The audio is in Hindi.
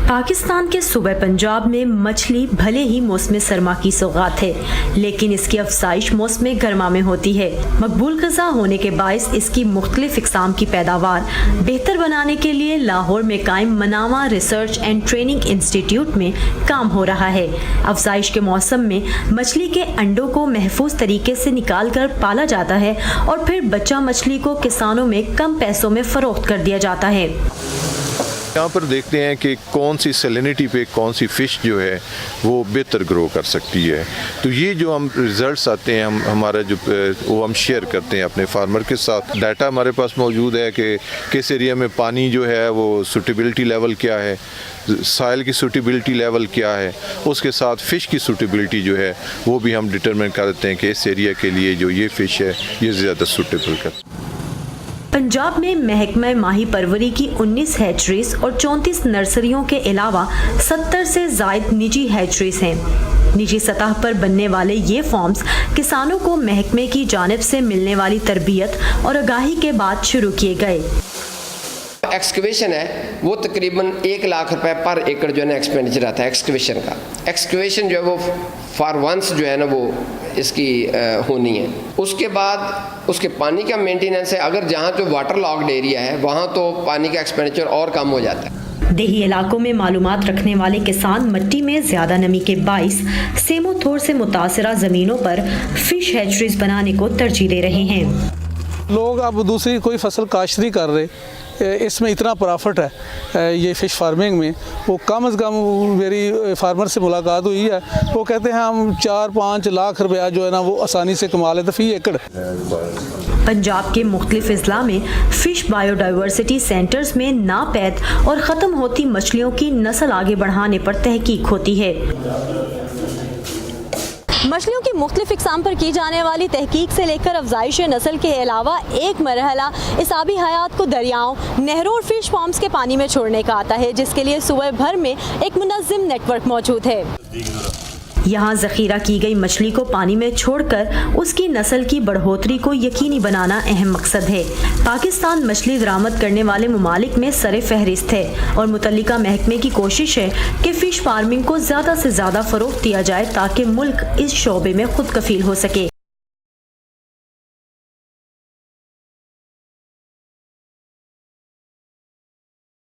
पाकिस्तान के सूबे पंजाब में मछली भले ही मौसम सरमा की सौगात है, लेकिन इसकी अफजाइश मौसम गर्मा में होती है। मकबूल ग़िज़ा होने के बायस इसकी मुख्तलिफ इक़साम की पैदावार बेहतर बनाने के लिए लाहौर में कायम मनावा रिसर्च एंड ट्रेनिंग इंस्टीट्यूट में काम हो रहा है। अफजाइश के मौसम में मछली के अंडों को महफूज तरीके से निकाल कर पाला जाता है और फिर बच्चा मछली को किसानों में कम पैसों में फ़रोख्त कर दिया जाता है। यहाँ पर देखते हैं कि कौन सी सैलिनिटी पे कौन सी फ़िश जो है वो बेहतर ग्रो कर सकती है। तो ये जो हम रिज़ल्ट्स आते हैं हमारा जो वो हम शेयर करते हैं अपने फार्मर के साथ। डाटा हमारे पास मौजूद है कि किस एरिया में पानी जो है वो सूटेबिलिटी लेवल क्या है, साइल की सूटेबिलिटी लेवल क्या है, उसके साथ फ़िश की सूटेबिलिटी जो है वो भी हम डिटरमिन करते हैं कि इस एरिया के लिए जो ये फ़िश है ये ज़्यादा सूटेबल कर। पंजाब में महकमा माही परवरी की 19 हैचरीज और 34 नर्सरियों के अलावा 70 से ज़ायद निजी हैचरीज हैं। निजी सतह पर बनने वाले ये फार्म्स किसानों को महकमे की जानिब से मिलने वाली तरबियत और आगाही के बाद शुरू किए गए। एक्सकवेशन है वो तकरीबन 1 लाख रुपए पर एकड़ जो है ना एक्सपेंडिचर आता है एक्सकवेशन का। एक्सकवेशन जो है वो फॉर वंस जो है ना वो इसकी होनी है। उसके बाद उसके पानी का मेंटेनेंस है। अगर जहाँ जो वाटर लॉक्ड एरिया है वहाँ तो पानी का एक्सपेंडिचर और कम हो जाता है। देही इलाकों में मालूमात रखने वाले किसान मिट्टी में ज्यादा नमी के बाइस सेमोथोर से मुतासरा जमीनों पर फिश हैचरीज बनाने को तरजीह दे रहे हैं। लोग अब दूसरी कोई फसल काश्तरी कर रहे, इसमें इतना प्रॉफिट है ये फ़िश फार्मिंग में। वो कम से कम मेरी फार्मर से मुलाकात हुई है, वो कहते हैं हम 4-5 लाख रुपया जो है ना वो आसानी से कमा लेते फ़ी एकड़। पंजाब के मुख्तलिफ अजला में फ़िश बायोडाइवर्सिटी सेंटर्स में नापैद और ख़त्म होती मछलियों की नस्ल आगे बढ़ाने पर तहकीक होती है। मछलियों की मुख्तलिफ इक़साम पर की जाने वाली तहकीक से लेकर अफजाइश नस्ल के अलावा एक मरहला इस आबी हयात को दरियाओं, नहरों और फिश फार्म्स के पानी में छोड़ने का आता है, जिसके लिए सूबे भर में एक मुनज़्ज़म नेटवर्क मौजूद है। यहाँ ज़ख़ीरा की गई मछली को पानी में छोड़कर उसकी नस्ल की बढ़ोतरी को यकीनी बनाना अहम मकसद है। पाकिस्तान मछली दरामद करने वाले ममालिक में सरे फहरिस्त है और मुतल्लिका महकमे की कोशिश है कि फ़िश फार्मिंग को ज़्यादा से ज़्यादा फ़रोग़ दिया जाए ताकि मुल्क इस शोबे में खुद कफ़ील हो सके।